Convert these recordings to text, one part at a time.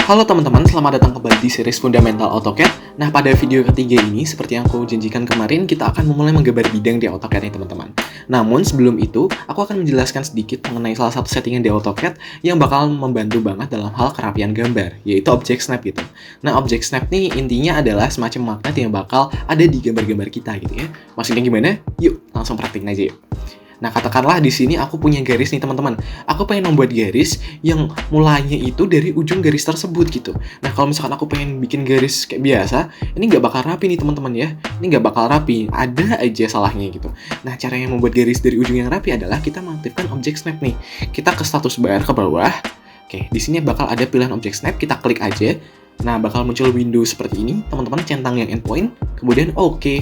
Halo teman-teman, selamat datang kembali di series Fundamental AutoCAD. Nah, pada video ketiga ini, seperti yang aku janjikan kemarin, kita akan memulai menggambar bidang di AutoCAD nih teman-teman. Namun, sebelum itu, aku akan menjelaskan sedikit mengenai salah satu settingan di AutoCAD yang bakal membantu banget dalam hal kerapian gambar, yaitu Object Snap gitu. Nah, Object Snap nih intinya adalah semacam magnet yang bakal ada di gambar-gambar kita gitu ya. Maksudnya gimana? Yuk, langsung praktikin aja yuk. Nah, katakanlah di sini aku punya garis nih teman-teman. Aku pengen membuat garis yang mulainya itu dari ujung garis tersebut gitu. Nah, kalau misalkan aku pengen bikin garis kayak biasa, ini nggak bakal rapi nih teman-teman ya. Ini nggak bakal rapi, ada aja salahnya gitu. Nah, cara yang membuat garis dari ujung yang rapi adalah kita mengaktifkan Object Snap nih. Kita ke status bar ke bawah. Oke, di sini bakal ada pilihan Object Snap, kita klik aja. Nah, bakal muncul window seperti ini. Teman-teman centang yang endpoint, kemudian oke.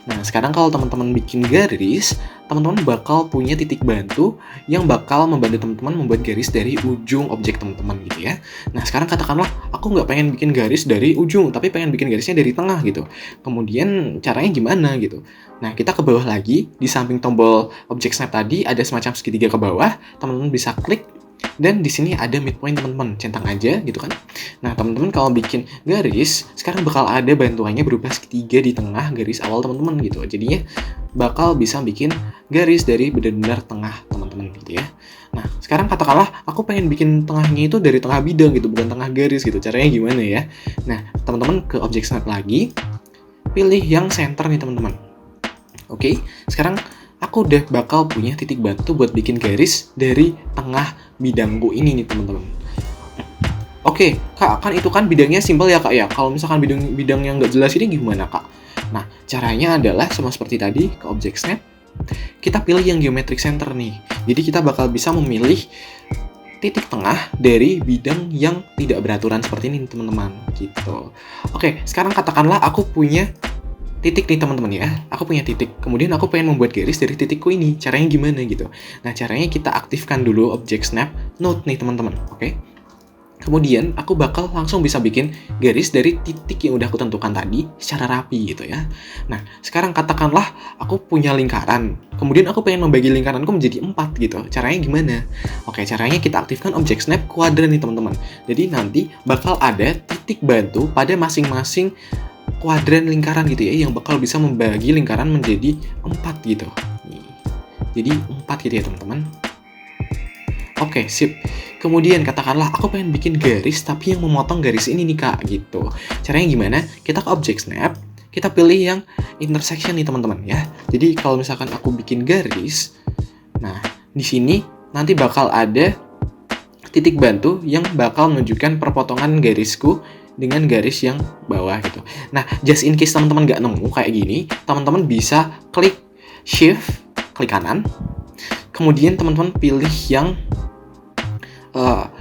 Nah, sekarang kalau teman-teman bikin garis, teman-teman bakal punya titik bantu yang bakal membantu teman-teman membuat garis dari ujung objek teman-teman gitu ya. Nah, sekarang katakanlah aku nggak pengen bikin garis dari ujung, tapi pengen bikin garisnya dari tengah gitu. Kemudian caranya gimana gitu. Nah, kita ke bawah lagi, di samping tombol Object Snap tadi ada semacam segitiga ke bawah, teman-teman bisa klik. Dan di sini ada midpoint teman-teman, centang aja gitu kan. Nah, teman-teman kalau bikin garis, sekarang bakal ada bantuannya berupa segitiga di tengah garis awal teman-teman gitu. Jadinya bakal bisa bikin garis dari benar-benar tengah teman-teman gitu ya. Nah, sekarang katakanlah aku pengen bikin tengahnya itu dari tengah bidang gitu, bukan tengah garis gitu. Caranya gimana ya? Nah, teman-teman ke Object Snap lagi, pilih yang center nih teman-teman. Oke, sekarang aku udah bakal punya titik bantu buat bikin garis dari tengah bidangku ini nih teman-teman. Oke, Kak, kan itu kan bidangnya simpel ya Kak ya. Kalau misalkan bidang yang nggak jelas ini gimana Kak? Nah, caranya adalah sama seperti tadi, ke Object Snap, kita pilih yang Geometric Center nih. Jadi kita bakal bisa memilih titik tengah dari bidang yang tidak beraturan seperti ini teman-teman gitu. Oke, sekarang katakanlah aku punya titik nih teman-teman ya, aku punya titik, kemudian aku pengen membuat garis dari titikku ini, caranya gimana gitu. Nah, caranya kita aktifkan dulu Object Snap Node nih teman-teman, oke? Kemudian aku bakal langsung bisa bikin garis dari titik yang udah aku tentukan tadi secara rapi gitu ya. Nah, sekarang katakanlah aku punya lingkaran, kemudian aku pengen membagi lingkaranku menjadi 4 gitu, caranya gimana? Oke, caranya kita aktifkan Object Snap Quadrant nih teman-teman. Jadi nanti bakal ada titik bantu pada masing-masing kuadran lingkaran gitu ya, yang bakal bisa membagi lingkaran menjadi 4 gitu. Nih. Jadi 4 gitu ya teman-teman. Oke, sip. Kemudian katakanlah aku pengen bikin garis tapi yang memotong garis ini nih Kak gitu. Caranya gimana? Kita ke Object Snap, kita pilih yang intersection nih teman-teman ya. Jadi kalau misalkan aku bikin garis, nah di sini nanti bakal ada titik bantu yang bakal menunjukkan perpotongan garisku dengan garis yang bawah gitu. Nah, just in case teman-teman nggak nemu kayak gini, teman-teman bisa klik Shift, klik kanan, kemudian teman-teman pilih yang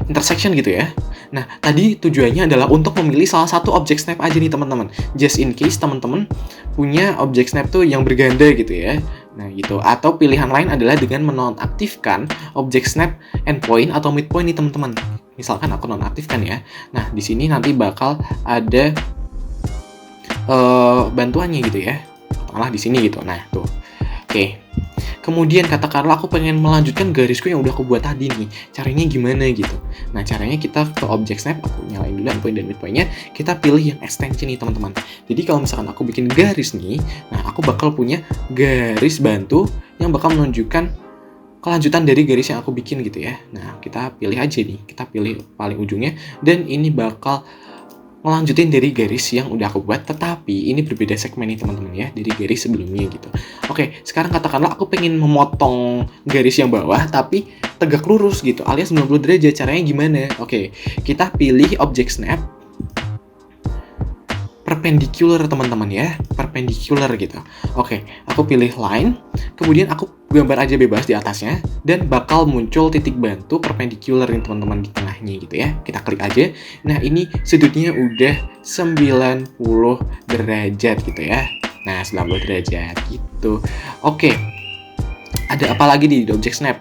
intersection gitu ya. Nah, tadi tujuannya adalah untuk memilih salah satu Object Snap aja nih teman-teman. Just in case teman-teman punya Object Snap tuh yang berganda gitu ya. Nah, gitu. Atau pilihan lain adalah dengan menonaktifkan Object Snap Endpoint atau Midpoint nih teman-teman. Misalkan aku nonaktifkan ya. Nah, di sini nanti bakal ada bantuannya gitu ya. Katakanlah di sini gitu. Nah, tuh. Oke. Kemudian katakanlah aku pengen melanjutkan garisku yang udah aku buat tadi nih. Caranya gimana gitu. Nah, caranya kita ke Object Snap, aku nyalain dulu endpoint dan midpoint-nya, kita pilih yang extension nih teman-teman. Jadi kalau misalkan aku bikin garis nih, nah aku bakal punya garis bantu yang bakal menunjukkan kelanjutan dari garis yang aku bikin gitu ya. Nah, kita pilih aja nih, kita pilih paling ujungnya, dan ini bakal ngelanjutin dari garis yang udah aku buat, tetapi ini berbeda segmen nih teman-teman ya, dari garis sebelumnya gitu. Oke, sekarang katakanlah aku pengen memotong garis yang bawah, tapi tegak lurus gitu, alias 90 derajat, caranya gimana? Oke, kita pilih Object Snap perpendicular teman-teman ya, perpendicular gitu. Oke, aku pilih line, kemudian aku gambar aja bebas di atasnya, dan bakal muncul titik bantu perpendicular nih teman-teman di tengahnya gitu ya. Kita klik aja. Nah, ini sudutnya udah 90 derajat gitu ya. Nah, 90 derajat gitu. Oke, ada apa lagi di Object Snap?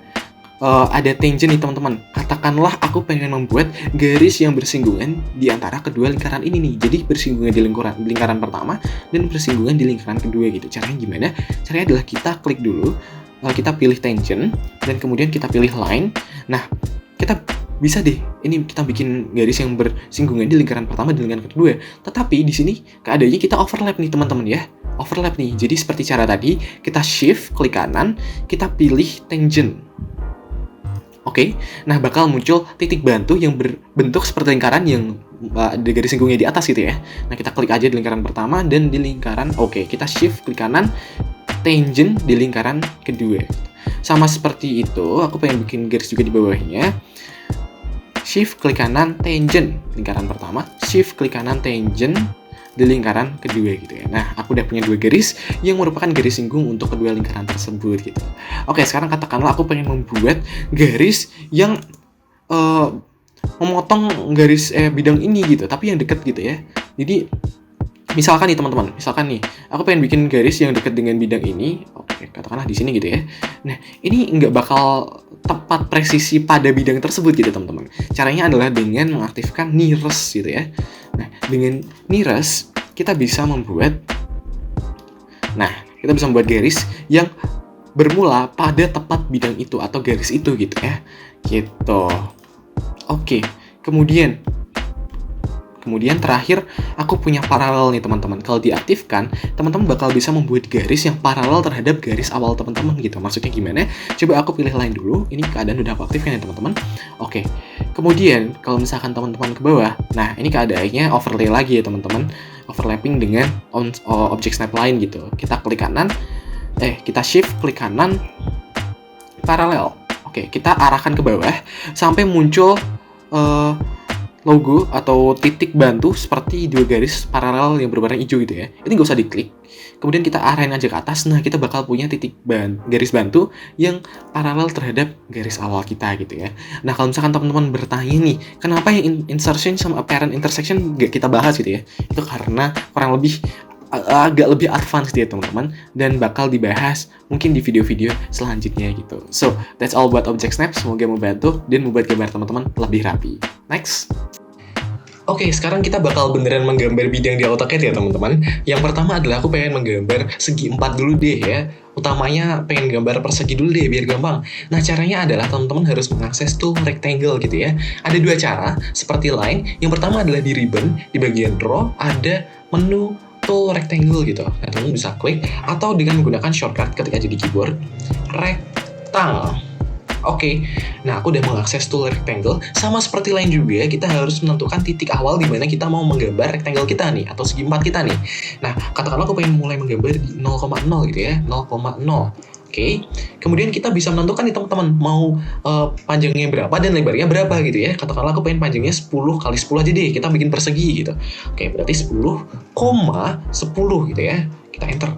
Ada tangent nih teman-teman. Katakanlah aku pengen membuat garis yang bersinggungan di antara kedua lingkaran ini nih. Jadi bersinggungan di lingkaran pertama dan bersinggungan di lingkaran kedua gitu. Caranya gimana? Caranya adalah kita klik dulu, kita pilih tangent dan kemudian kita pilih line. Nah, kita bisa deh ini kita bikin garis yang bersinggungan di lingkaran pertama dan lingkaran kedua. Tetapi di sini keadaannya kita overlap nih teman-teman ya. Overlap nih. Jadi seperti cara tadi, kita shift klik kanan, kita pilih tangent. Oke, nah bakal muncul titik bantu yang berbentuk seperti lingkaran yang ada garis singgungnya di atas gitu ya. Nah kita klik aja di lingkaran pertama dan di lingkaran, oke, kita shift klik kanan, tangent di lingkaran kedua. Sama seperti itu, aku pengen bikin garis juga di bawahnya. Shift klik kanan, tangent lingkaran pertama, shift klik kanan, tangent di lingkaran kedua gitu ya. Nah, aku udah punya 2 garis yang merupakan garis singgung untuk kedua lingkaran tersebut gitu. Oke, sekarang katakanlah aku pengen membuat garis yang memotong garis bidang ini gitu, tapi yang deket gitu ya. Jadi misalkan nih teman-teman, aku pengen bikin garis yang dekat dengan bidang ini. Oke, katakanlah di sini gitu ya. Nah, ini nggak bakal tepat presisi pada bidang tersebut gitu teman-teman. Caranya adalah dengan mengaktifkan nearest gitu ya. Nah, dengan nearest kita bisa membuat garis yang bermula pada tepat bidang itu atau garis itu gitu ya. Gitu. Oke, kemudian terakhir aku punya paralel nih teman-teman. Kalau diaktifkan, teman-teman bakal bisa membuat garis yang paralel terhadap garis awal teman-teman gitu. Maksudnya gimana? Coba aku pilih line dulu. Ini keadaan udah aku aktifkan ya teman-teman. Oke. Kemudian kalau misalkan teman-teman ke bawah, nah ini keadaannya overlay lagi ya teman-teman. Overlapping dengan object snap line gitu. Kita klik kanan, kita shift klik kanan, paralel. Oke, kita arahkan ke bawah sampai muncul logo atau titik bantu seperti 2 garis paralel yang berwarna hijau gitu ya. Ini nggak usah diklik. Kemudian kita arahin aja ke atas. Nah, kita bakal punya garis bantu yang paralel terhadap garis awal kita gitu ya. Nah, kalau misalkan teman-teman bertanya nih, kenapa yang insertion sama apparent intersection nggak kita bahas gitu ya? Itu karena kurang lebih agak lebih advance dia teman-teman, dan bakal dibahas mungkin di video-video selanjutnya gitu. So, that's all buat Object Snap. Semoga membantu dan membuat gambar teman-teman lebih rapi. Next. Oke, sekarang kita bakal beneran menggambar bidang di AutoCAD ya teman-teman. Yang pertama adalah aku pengen menggambar segi 4 dulu deh ya. Utamanya pengen gambar persegi dulu deh biar gampang. Nah, caranya adalah teman-teman harus mengakses tool rectangle gitu ya. Ada 2 cara, seperti line. Yang pertama adalah di ribbon, di bagian draw ada menu tool rectangle gitu. Nah, teman-teman bisa klik atau dengan menggunakan shortcut ketik aja di keyboard rectangle. Oke, nah aku udah mengakses tool rectangle. Sama seperti lain juga, kita harus menentukan titik awal di mana kita mau menggambar rectangle kita nih, atau segi 4 kita nih. Nah, katakanlah aku pengen mulai menggambar di 0,0 gitu ya, 0,0. Oke, kemudian kita bisa menentukan nih teman-teman, mau panjangnya berapa dan lebarnya berapa gitu ya. Katakanlah aku pengen panjangnya 10 kali 10 aja deh, kita bikin persegi gitu. Oke, berarti 10,10 gitu ya. Kita enter.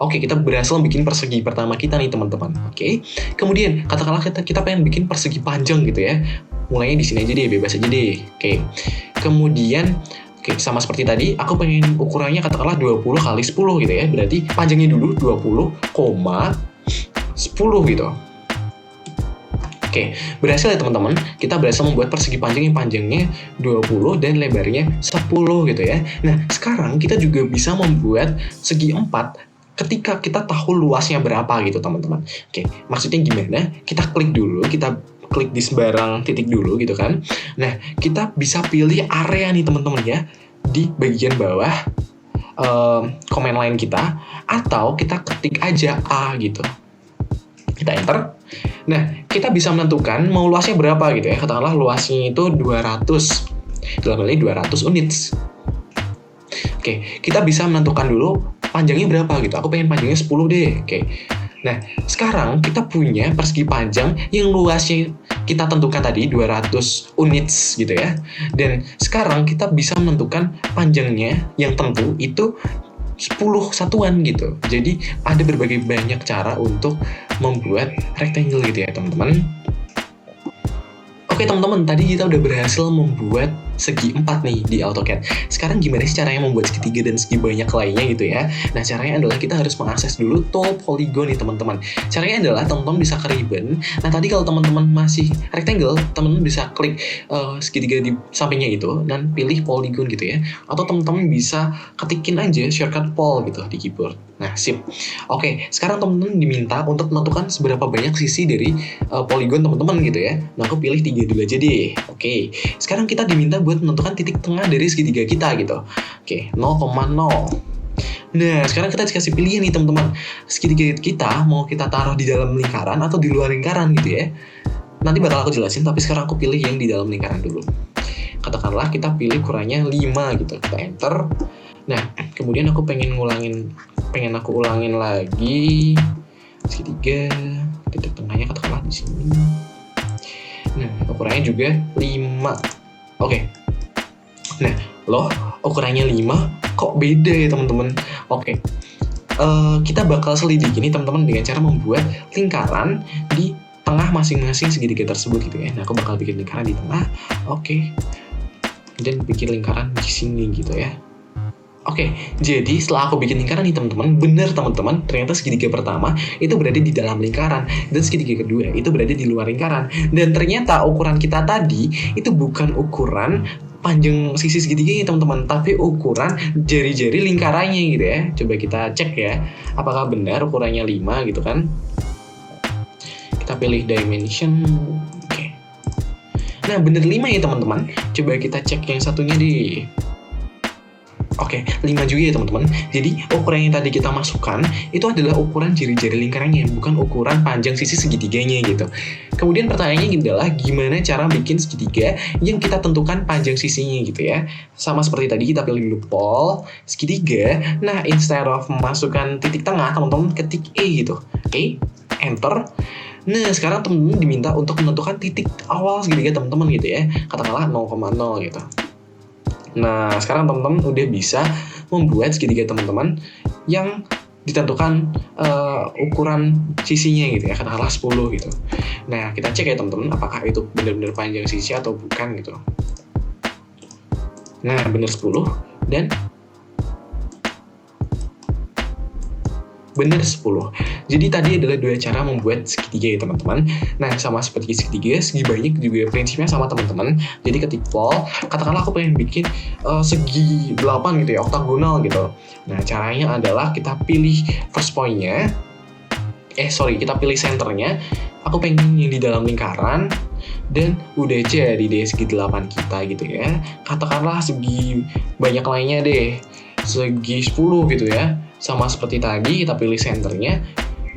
Oke, kita berhasil bikin persegi pertama kita nih teman-teman. Oke, kemudian katakanlah kita pengen bikin persegi panjang gitu ya. Mulainya di sini aja deh, bebas aja deh. Oke, kemudian sama seperti tadi, aku pengen ukurannya katakanlah 20 kali 10 gitu ya. Berarti panjangnya dulu 20,10 gitu. Oke, berhasil ya teman-teman. Kita berhasil membuat persegi panjang yang panjangnya 20 dan lebarnya 10 gitu ya. Nah, sekarang kita juga bisa membuat segi 4 ketika kita tahu luasnya berapa gitu teman-teman. Oke, maksudnya gimana? Kita klik dulu, kita klik di sembarang titik dulu gitu kan. Nah, kita bisa pilih area nih teman-teman ya, di bagian bawah command line kita, atau kita ketik aja A gitu. Kita enter. Nah, kita bisa menentukan mau luasnya berapa gitu ya. Katakanlah luasnya itu 200. Dalam hal ini 200 units. Oke, kita bisa menentukan dulu panjangnya berapa gitu. Aku pengen panjangnya 10 deh. Oke. Nah, sekarang kita punya persegi panjang yang luasnya kita tentukan tadi 200 units gitu ya. Dan sekarang kita bisa menentukan panjangnya yang tentu itu 10 satuan gitu. Jadi ada berbagai banyak cara untuk membuat rectangle gitu ya teman-teman. Oke teman-teman, tadi kita udah berhasil membuat segi 4 nih di AutoCAD. Sekarang gimana sih caranya membuat segitiga dan segi banyak lainnya gitu ya? Nah, caranya adalah kita harus mengakses dulu tool polygon nih teman-teman. Caranya adalah teman-teman bisa ke ribbon. Nah, tadi kalau teman-teman masih rectangle, teman-teman bisa klik segitiga di sampingnya itu dan pilih polygon gitu ya. Atau teman-teman bisa ketikin aja shortcut pol gitu di keyboard. Nah, sip. Oke, sekarang teman-teman diminta untuk menentukan seberapa banyak sisi dari polygon teman-teman gitu ya. Nah, aku pilih 3 dulu aja deh. Oke, sekarang kita diminta buat menentukan titik tengah dari segitiga kita gitu. Oke, 0,0. Nah, sekarang kita dikasih pilihan nih teman-teman. Segitiga kita mau kita taruh di dalam lingkaran atau di luar lingkaran gitu ya. Nanti bakal aku jelasin, tapi sekarang aku pilih yang di dalam lingkaran dulu. Katakanlah kita pilih ukurannya 5 gitu. Kita enter. Nah, kemudian aku pengen aku ulangin lagi segitiga, titik tengahnya katakanlah di sini. Nah, ukurannya juga 5. Oke. Nah, loh, ukurannya 5 kok beda ya teman-teman? Oke. Kita bakal selidiki nih teman-teman dengan cara membuat lingkaran di tengah masing-masing segitiga tersebut gitu ya. Nah, aku bakal bikin lingkaran di tengah. Oke. Dan bikin lingkaran di sini gitu ya. Oke, jadi setelah aku bikin lingkaran nih teman-teman, bener teman-teman, ternyata segitiga pertama itu berada di dalam lingkaran dan segitiga kedua itu berada di luar lingkaran. Dan ternyata ukuran kita tadi itu bukan ukuran panjang sisi segitiganya teman-teman, tapi ukuran jari-jari lingkarannya gitu ya. Coba kita cek ya, apakah benar ukurannya 5 gitu kan. Kita pilih dimension. Oke. Nah, bener 5 ya teman-teman. Coba kita cek yang satunya deh. Oke, 5 juga ya teman-teman. Jadi ukuran yang tadi kita masukkan itu adalah ukuran jari-jari lingkarannya, bukan ukuran panjang sisi segitiganya gitu. Kemudian pertanyaannya adalah gimana cara bikin segitiga yang kita tentukan panjang sisinya gitu ya. Sama seperti tadi kita pilih dulu pol, segitiga. Nah, instead of memasukkan titik tengah, teman-teman ketik E gitu. Oke, enter. Nah, sekarang teman-teman diminta untuk menentukan titik awal segitiga teman-teman gitu ya. Katakanlah 0,0 gitu. Nah, sekarang teman-teman udah bisa membuat segitiga teman-teman yang ditentukan ukuran sisinya gitu ya, katakanlah 10 gitu. Nah, kita cek ya teman-teman apakah itu benar-benar panjang sisi atau bukan gitu. Nah, benar 10 dan benar 10. Jadi tadi adalah 2 cara membuat segitiga ya teman-teman. Nah, sama seperti segitiga, segi banyak juga prinsipnya sama teman-teman. Jadi ketik pol, katakanlah aku pengen bikin segi 8 gitu ya, oktagonal gitu. Nah, caranya adalah kita pilih first point-nya. Kita pilih centernya. Aku pengen yang di dalam lingkaran dan udah jadi deh segi 8 kita gitu ya. Katakanlah segi banyak lainnya deh, segi 10 gitu ya. Sama seperti tadi, kita pilih centernya,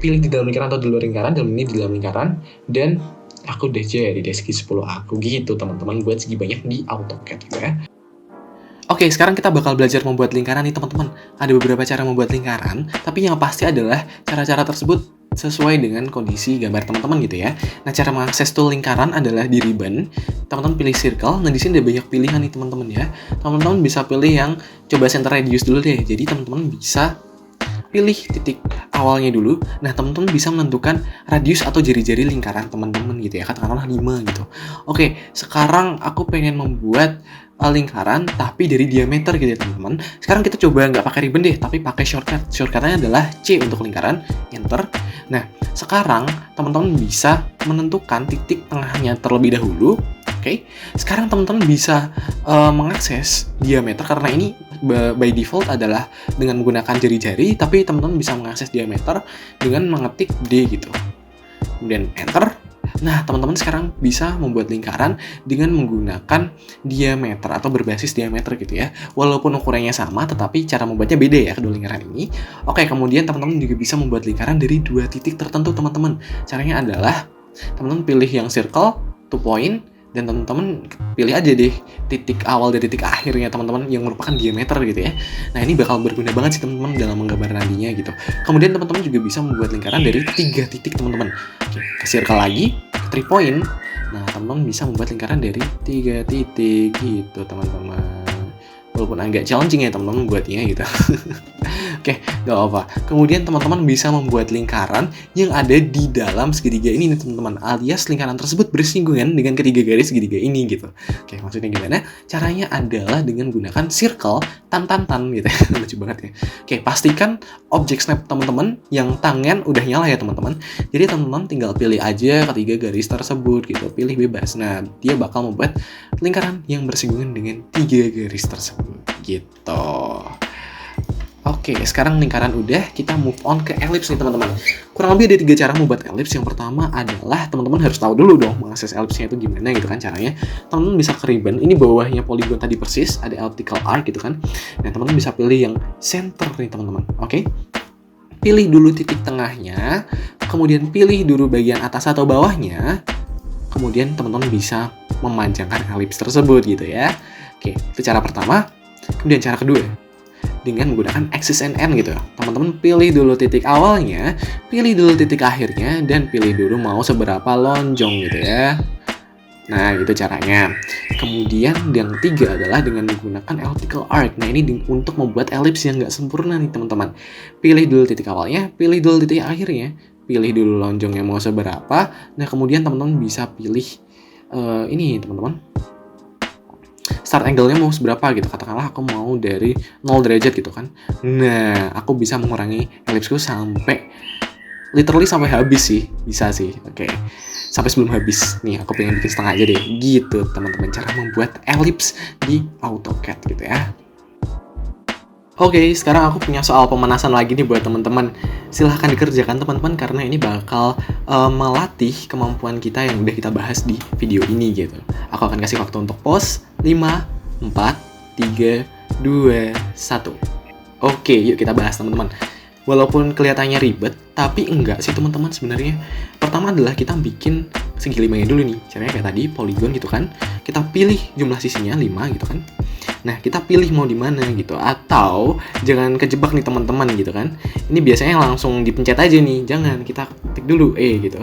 pilih di dalam lingkaran atau di luar lingkaran, dan ini di dalam lingkaran, dan aku udah jadi deh segi 10 aku gitu teman-teman, buat segi banyak di AutoCAD gitu ya. Oke, sekarang kita bakal belajar membuat lingkaran nih teman-teman. Ada beberapa cara membuat lingkaran, tapi yang pasti adalah cara-cara tersebut sesuai dengan kondisi gambar teman-teman gitu ya. Nah, cara mengakses tool lingkaran adalah di ribbon. Teman-teman pilih circle. Nah, di sini ada banyak pilihan nih teman-teman ya. Teman-teman bisa pilih yang coba center radius dulu deh. Jadi teman-teman bisa pilih titik awalnya dulu. Nah, teman-teman bisa menentukan radius atau jari-jari lingkaran teman-teman gitu ya. Katakanlah 5 gitu. Oke, sekarang aku pengen membuat lingkaran tapi dari diameter gitu ya teman-teman. Sekarang kita coba nggak pakai ribbon deh, tapi pakai shortcut. Shortcutnya adalah C untuk lingkaran, enter. Nah, sekarang teman-teman bisa menentukan titik tengahnya terlebih dahulu. Oke, sekarang teman-teman bisa mengakses diameter karena ini by default adalah dengan menggunakan jari-jari, tapi teman-teman bisa mengakses diameter dengan mengetik D gitu. Kemudian enter. Nah, teman-teman sekarang bisa membuat lingkaran dengan menggunakan diameter atau berbasis diameter gitu ya. Walaupun ukurannya sama, tetapi cara membuatnya beda ya kedua lingkaran ini. Oke, kemudian teman-teman juga bisa membuat lingkaran dari 2 titik tertentu teman-teman. Caranya adalah teman-teman pilih yang circle, 2 point, dan teman-teman pilih aja deh titik awal dari titik akhirnya teman-teman yang merupakan diameter gitu ya. Nah, ini bakal berguna banget sih teman-teman dalam menggambar nantinya gitu. Kemudian teman-teman juga bisa membuat lingkaran dari 3 titik teman-teman. Oke, ke circle lagi, ke 3 point. Nah, teman-teman bisa membuat lingkaran dari 3 titik gitu teman-teman. Walaupun agak challenging ya teman-teman buatnya gitu. Oke, nggak apa. Kemudian teman-teman bisa membuat lingkaran yang ada di dalam segitiga ini nih teman-teman, alias lingkaran tersebut bersinggungan dengan ketiga garis segitiga ini gitu. Oke, maksudnya gimana? Caranya adalah dengan gunakan circle tan gitu. Lucu banget ya. Oke, pastikan objek snap teman-teman yang tangan udah nyala ya teman-teman. Jadi teman-teman tinggal pilih aja ketiga garis tersebut gitu, pilih bebas. Nah, dia bakal membuat lingkaran yang bersinggungan dengan tiga garis tersebut gitu. Oke, sekarang lingkaran udah, kita move on ke ellipse nih teman-teman. Kurang lebih ada 3 cara membuat ellipse. Yang pertama adalah teman-teman harus tahu dulu dong mengakses ellipse-nya itu gimana gitu kan caranya. Teman-teman bisa ke ribbon, ini bawahnya polygon tadi persis, ada elliptical arc gitu kan. Nah, teman-teman bisa pilih yang center nih teman-teman. Oke. Pilih dulu titik tengahnya, kemudian pilih dulu bagian atas atau bawahnya. Kemudian teman-teman bisa memanjangkan ellipse tersebut gitu ya. Oke, itu cara pertama. Kemudian cara kedua, dengan menggunakan axis and end gitu. Teman-teman pilih dulu titik awalnya, pilih dulu titik akhirnya, dan pilih dulu mau seberapa lonjong gitu ya. Nah, itu caranya. Kemudian yang ketiga adalah dengan menggunakan elliptical arc. Nah, ini untuk membuat ellipse yang nggak sempurna nih teman-teman. Pilih dulu titik awalnya, pilih dulu titik akhirnya, pilih dulu lonjongnya mau seberapa. Nah, kemudian teman-teman bisa pilih ini teman-teman. Start angle-nya mau seberapa gitu, katakanlah aku mau dari 0 derajat gitu kan. Nah, aku bisa mengurangi ellipsku sampai literally sampai habis sih, bisa sih. Oke. Sampai sebelum habis. Nih, aku pengen bikin setengah aja deh. Gitu, teman-teman, cara membuat ellipse di AutoCAD gitu ya. Oke, sekarang aku punya soal pemanasan lagi nih buat teman-teman. Silahkan dikerjakan teman-teman karena ini bakal melatih kemampuan kita yang udah kita bahas di video ini gitu. Aku akan kasih waktu untuk pause 5, 4, 3, 2, 1. Oke, yuk kita bahas teman-teman. Walaupun kelihatannya ribet, tapi enggak sih teman-teman sebenarnya. Pertama adalah kita bikin segi limanya dulu nih. Caranya kayak tadi, polygon gitu kan. Kita pilih jumlah sisinya 5 gitu kan. Nah, kita pilih mau di mana gitu. Atau jangan kejebak nih teman-teman gitu kan. Ini biasanya langsung dipencet aja nih. Jangan, kita ketik dulu gitu.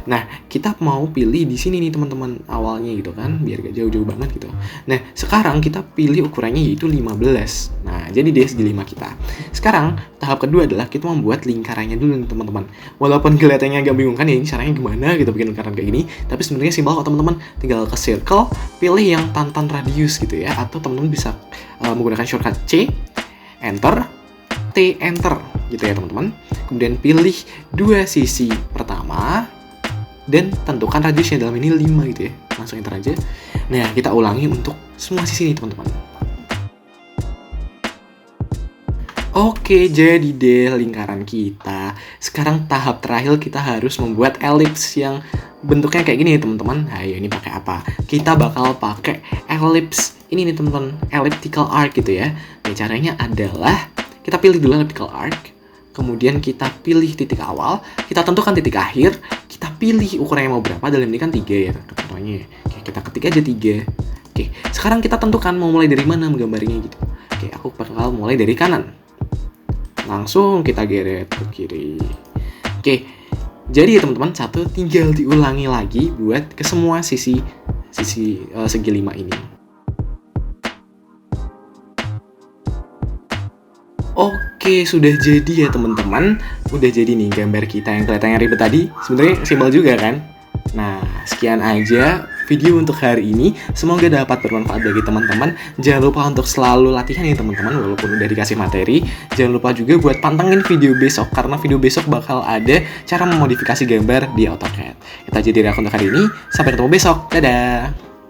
Nah, kita mau pilih di sini nih teman-teman awalnya gitu kan, biar gak jauh-jauh banget gitu. Nah, sekarang kita pilih ukurannya yaitu 15. Nah, jadi deh segi 5 kita. Sekarang, tahap kedua adalah kita membuat lingkarannya dulu nih teman-teman. Walaupun kelihatannya agak bingung kan ya, ini caranya gimana gitu bikin lingkaran kayak gini. Tapi sebenarnya simpel kok teman-teman. Tinggal ke circle, pilih yang tantan radius gitu ya. Atau teman-teman bisa menggunakan shortcut C, enter, T, enter gitu ya teman-teman. Kemudian pilih dua sisi pertama, dan tentukan radiusnya, dalam ini 5 gitu ya. Langsung enter aja. Nah, kita ulangi untuk semua sisi nih teman-teman. Oke, jadi deh lingkaran kita. Sekarang tahap terakhir kita harus membuat ellipse yang bentuknya kayak gini nih teman-teman. Ayo, ini pakai apa? Kita bakal pakai ellipse ini nih teman-teman, elliptical arc gitu ya. Nah, caranya adalah kita pilih dulu elliptical arc. Kemudian kita pilih titik awal, kita tentukan titik akhir, kita pilih ukurannya mau berapa, dalam ini kan 3 ya contohnya. Oke, kita ketik aja 3. Oke, sekarang kita tentukan mau mulai dari mana menggambarnya gitu. Oke, aku bakal mulai dari kanan. Langsung kita geret ke kiri. Oke, jadi ya teman-teman, satu tinggal diulangi lagi buat ke semua segi 5 ini. Oke, sudah jadi ya teman-teman. Udah jadi nih gambar kita yang kelihatannya ribet tadi. Sebenarnya simpel juga kan? Nah, sekian aja video untuk hari ini. Semoga dapat bermanfaat bagi teman-teman. Jangan lupa untuk selalu latihan ya teman-teman, walaupun udah dikasih materi. Jangan lupa juga buat pantengin video besok, karena video besok bakal ada cara memodifikasi gambar di AutoCAD. Itu aja dari aku untuk hari ini. Sampai ketemu besok. Dadah!